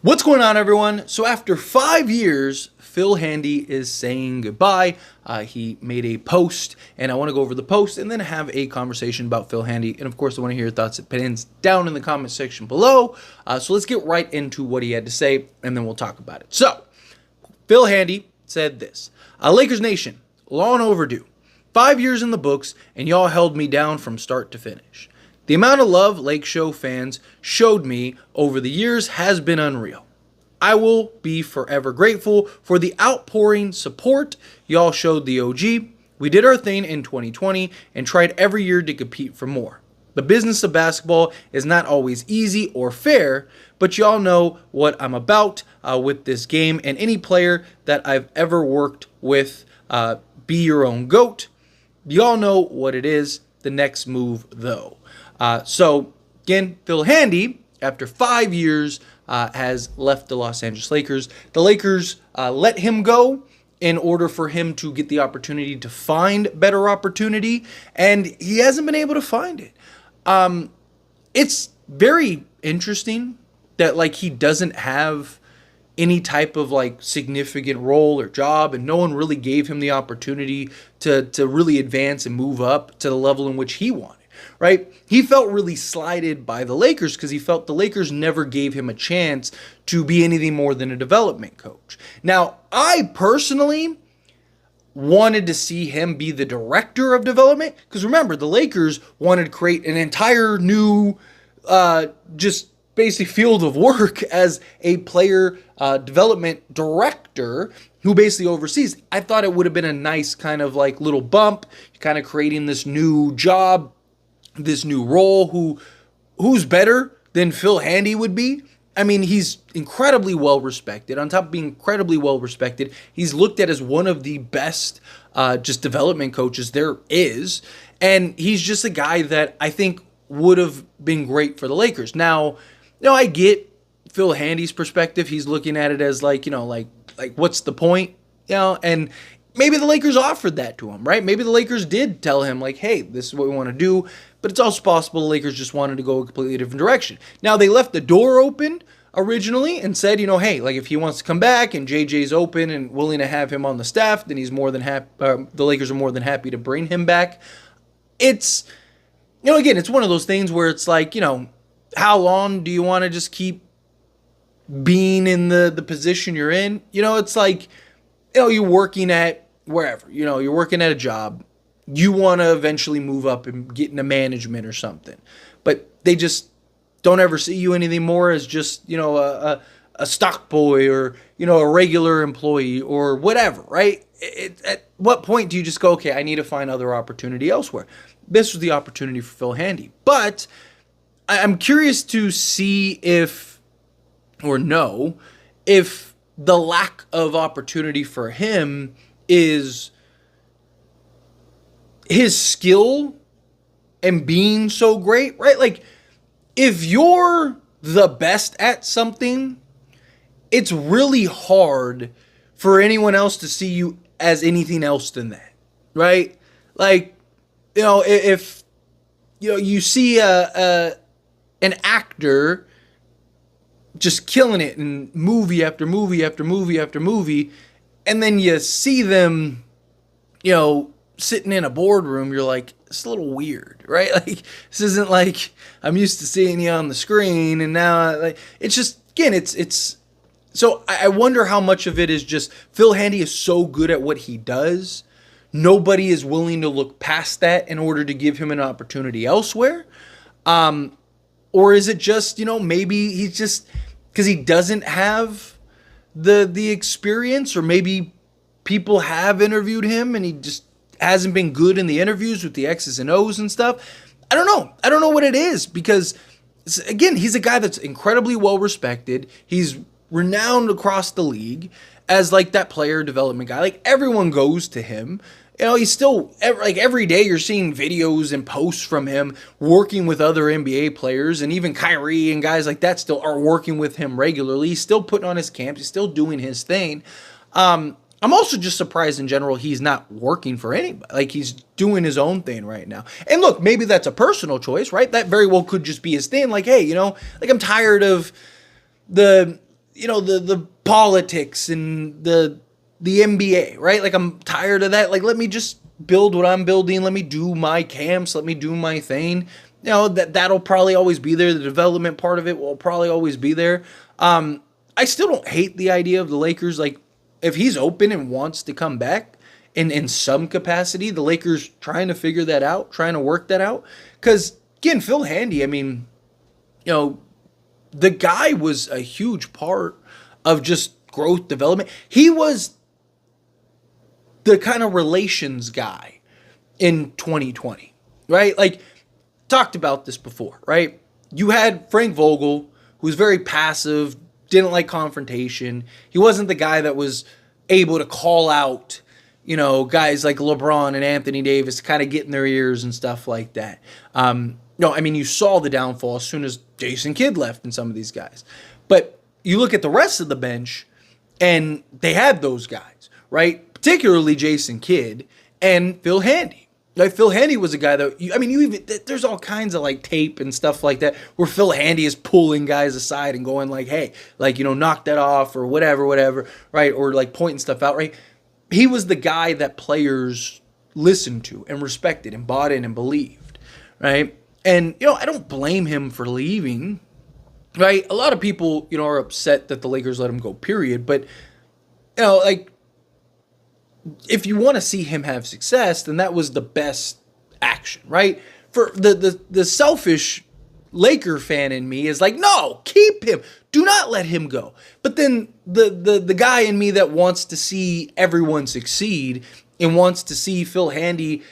What's going on, everyone? So after 5 years, Phil Handy is saying goodbye. He made a post, and I want to go over the post and then have a conversation about Phil Handy. And of course, I want to hear your thoughts and opinions down in the comment section below. So let's get right into what he had to say, and then we'll talk about it. So, Phil Handy said this: Lakers Nation, long overdue. 5 years in the books, and y'all held me down from start to finish. The amount of love Lake Show fans showed me over the years has been unreal. I will be forever grateful for the outpouring support y'all showed the OG. We did our thing in 2020 and tried every year to compete for more. The business of basketball is not always easy or fair, but y'all know what I'm about with this game, and any player that I've ever worked with, be your own GOAT. Y'all know what it is. The next move, though. So, again, Phil Handy, after 5 years, has left the Los Angeles Lakers. The Lakers let him go in order for him to get the opportunity to find better opportunity, and he hasn't been able to find it. It's very interesting that, like, he doesn't have any type of, like, significant role or job, and no one really gave him the opportunity to really advance and move up to the level in which he wanted. Right? He felt really slighted by the Lakers because he felt the Lakers never gave him a chance to be anything more than a development coach. Now, I personally wanted to see him be the director of development because, remember, the Lakers wanted to create an entire new just basically field of work as a player development director who basically oversees. I thought it would have been a nice kind of like little bump, kind of creating this new job, this new role. Who's better than Phil Handy would be? I mean, he's incredibly well respected. On top of being incredibly well respected, he's looked at as one of the best just development coaches there is. And he's just a guy that I think would have been great for the Lakers. Now, I get Phil Handy's perspective. He's looking at it as like what's the point? And maybe the Lakers offered that to him, right? Maybe the Lakers did tell him, like, hey, this is what we want to do. But it's also possible the Lakers just wanted to go a completely different direction. Now, they left the door open originally and said, hey, like, if he wants to come back and JJ's open and willing to have him on the staff, then he's more than happy. The Lakers are more than happy to bring him back. It's, again, it's one of those things where it's like, how long do you want to just keep being in the position you're in? It's like, you're working at wherever, you're working at a job. You want to eventually move up and get into management or something. But they just don't ever see you anything more as just, a stock boy or, a regular employee or whatever, right? At what point do you just go, okay, I need to find other opportunity elsewhere? This was the opportunity for Phil Handy. But I'm curious to see if the lack of opportunity for him is his skill and being so great, right? Like, if you're the best at something, it's really hard for anyone else to see you as anything else than that, right? Like, if you see an actor just killing it in movie after movie after movie after movie, and then you see them, sitting in a boardroom, you're like, it's a little weird, right? Like, this isn't like I'm used to seeing you on the screen, and now, like, it's just, again, it's. So I wonder how much of it is just Phil Handy is so good at what he does, nobody is willing to look past that in order to give him an opportunity elsewhere. Or is it just, maybe he's just, because he doesn't have the experience, or maybe people have interviewed him and he just hasn't been good in the interviews with the X's and O's and stuff. I don't know. I don't know what it is, because, again, he's a guy that's incredibly well respected. He's renowned across the league as, like, that player development guy. Like, everyone goes to him. He's still, like, every day you're seeing videos and posts from him working with other NBA players, and even Kyrie and guys like that still are working with him regularly. He's still putting on his camps. He's still doing his thing. I'm also just surprised in general he's not working for anybody. Like, he's doing his own thing right now. And look, maybe that's a personal choice, right? That very well could just be his thing. Like, hey, like, I'm tired of the the politics and the NBA, right? Like, I'm tired of that. Like, let me just build what I'm building. Let me do my camps. Let me do my thing. That'll probably always be there. The development part of it will probably always be there. I still don't hate the idea of the Lakers. Like, if he's open and wants to come back in some capacity, the Lakers trying to figure that out, trying to work that out. Because, again, Phil Handy, I mean, the guy was a huge part of just growth development. He was the kind of relations guy in 2020, right? Like, talked about this before, right? You had Frank Vogel, who was very passive, didn't like confrontation. He wasn't the guy that was able to call out, guys like LeBron and Anthony Davis, kind of get in their ears and stuff like that. You saw the downfall as soon as Jason Kidd left and some of these guys. But you look at the rest of the bench, and they had those guys, right? Particularly Jason Kidd and Phil Handy. Like, Phil Handy was a guy that, there's all kinds of like tape and stuff like that where Phil Handy is pulling guys aside and going like, hey, like, knock that off or whatever, right? Or like pointing stuff out, right? He was the guy that players listened to and respected and bought in and believed, right? And, I don't blame him for leaving, right? A lot of people, are upset that the Lakers let him go, period. But, if you want to see him have success, then that was the best action, right? For the selfish Laker fan in me is like, no, keep him. Do not let him go. But then the guy in me that wants to see everyone succeed and wants to see Phil Handy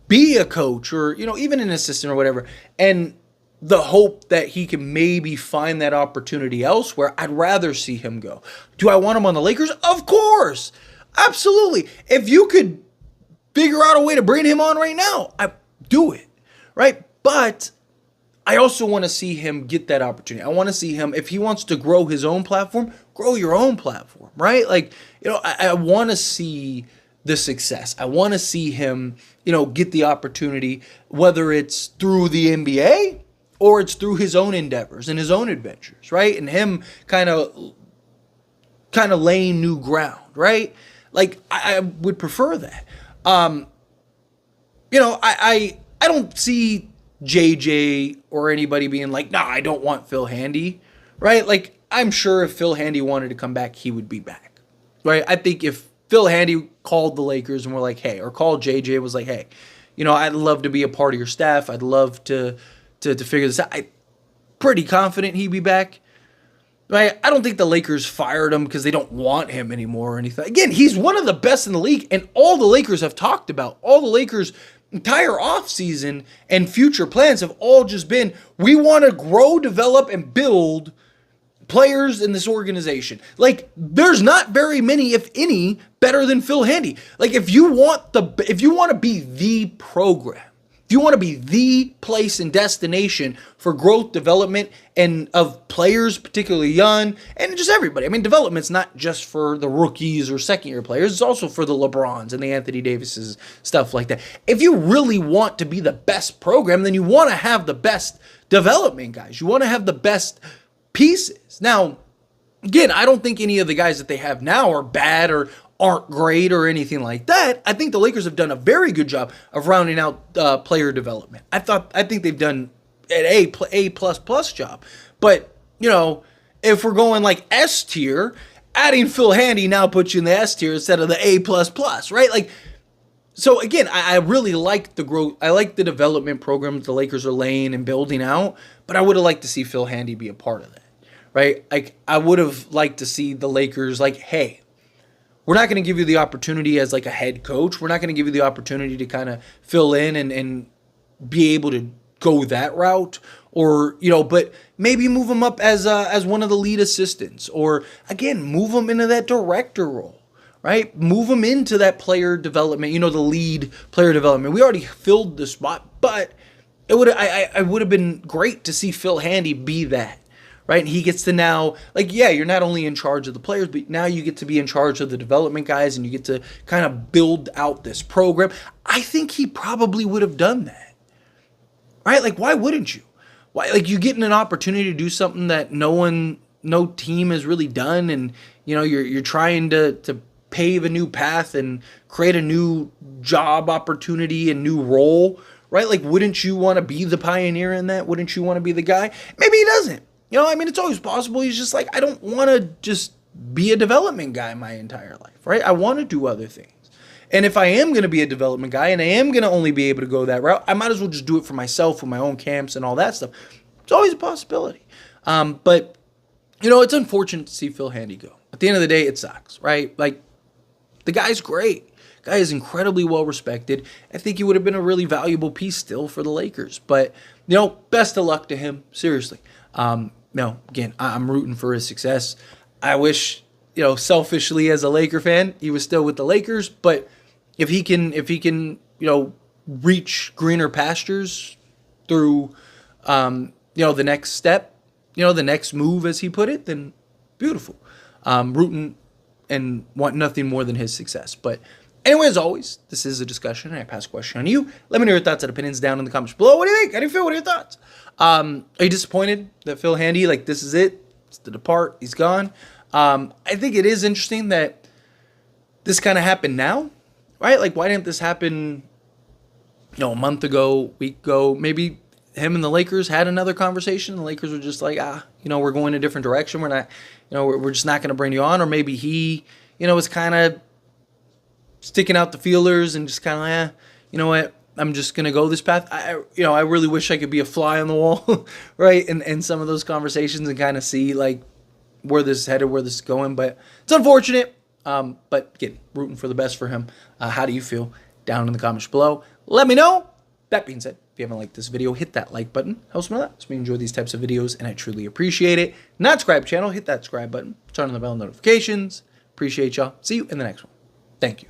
be a coach or, even an assistant or whatever, and the hope that he can maybe find that opportunity elsewhere, I'd rather see him go. Do I want him on the Lakers? Of course. Absolutely. If you could figure out a way to bring him on right now, I do it, right? But I also want to see him get that opportunity. I want to see him, if he wants to grow his own platform, grow your own platform, right? Like, I want to see the success. I want to see him, get the opportunity, whether it's through the NBA or it's through his own endeavors and his own adventures, right? And him kind of laying new ground, right? Like, I would prefer that. I don't see JJ or anybody being like, nah, I don't want Phil Handy, right? Like, I'm sure if Phil Handy wanted to come back, he would be back, right? I think if Phil Handy called the Lakers and were like, hey, or called JJ, was like, hey, I'd love to be a part of your staff. I'd love to figure this out. I'm pretty confident he'd be back. Right? I don't think the Lakers fired him because they don't want him anymore or anything. Again, he's one of the best in the league, and all the Lakers have talked about, all the Lakers' entire offseason and future plans have all just been, we want to grow, develop, and build players in this organization. Like, there's not very many, if any, better than Phil Handy. Like, if you want to be the program, if you want to be the place and destination for growth, development, and of players, particularly young, and just everybody. I mean, development's not just for the rookies or second-year players. It's also for the LeBrons and the Anthony Davises, stuff like that. If you really want to be the best program, then you want to have the best development guys. You want to have the best pieces. Now, again, I don't think any of the guys that they have now are bad or aren't great or anything like that. I think the Lakers have done a very good job of rounding out player development. I think they've done an A+ job. But, if we're going like S tier, adding Phil Handy now puts you in the S tier instead of the A++, right? Like, so again, I really like the growth. I like the development programs the Lakers are laying and building out, but I would have liked to see Phil Handy be a part of that, right? Like, I would have liked to see the Lakers like, hey, we're not going to give you the opportunity as like a head coach. We're not going to give you the opportunity to kind of fill in and be able to go that route, or, but maybe move him up as one of the lead assistants, or again, move him into that director role, right? Move him into that player development, the lead player development. We already filled the spot, but it would have been great to see Phil Handy be that. Right? And he gets to now, like, yeah, you're not only in charge of the players, but now you get to be in charge of the development guys, and you get to kind of build out this program. I think he probably would have done that. Right? Like, why wouldn't you? Why? Like, you getting an opportunity to do something that no one no team is really done, and you're trying to pave a new path and create a new job opportunity and new role, right? Like, wouldn't you want to be the pioneer in that? Wouldn't you want to be the guy? Maybe he doesn't. It's always possible. He's just like, I don't want to just be a development guy my entire life, right? I want to do other things. And if I am going to be a development guy and I am going to only be able to go that route, I might as well just do it for myself with my own camps and all that stuff. It's always a possibility. But it's unfortunate to see Phil Handy go. At the end of the day, it sucks, right? Like, the guy's great. Guy is incredibly well respected. I think he would have been a really valuable piece still for the Lakers. But, best of luck to him. Seriously. Again, I'm rooting for his success. I wish, selfishly as a Laker fan, he was still with the Lakers. But if he can, reach greener pastures through, the next step, the next move, as he put it, then beautiful. Rooting and want nothing more than his success. But anyway, as always, this is a discussion, and I pass a question on you. Let me know your thoughts and opinions down in the comments below. What do you think? How do you feel? What are your thoughts? Are you disappointed that Phil Handy, like, this is it? It's the depart. He's gone. I think it is interesting that this kind of happened now, right? Like, why didn't this happen, a month ago, week ago? Maybe him and the Lakers had another conversation. The Lakers were just like, we're going a different direction. We're not, we're just not going to bring you on. Or maybe he, was kind of sticking out the feelers and just kind of like, you know what, I'm just going to go this path. I really wish I could be a fly on the wall, right? In some of those conversations and kind of see, like, where this is headed, where this is going. But it's unfortunate. But again, rooting for the best for him. How do you feel? Down in the comments below. Let me know. That being said, if you haven't liked this video, hit that like button. Helps me a lot. So we enjoy these types of videos, and I truly appreciate it. Not subscribe channel, hit that subscribe button. Turn on the bell notifications. Appreciate y'all. See you in the next one. Thank you.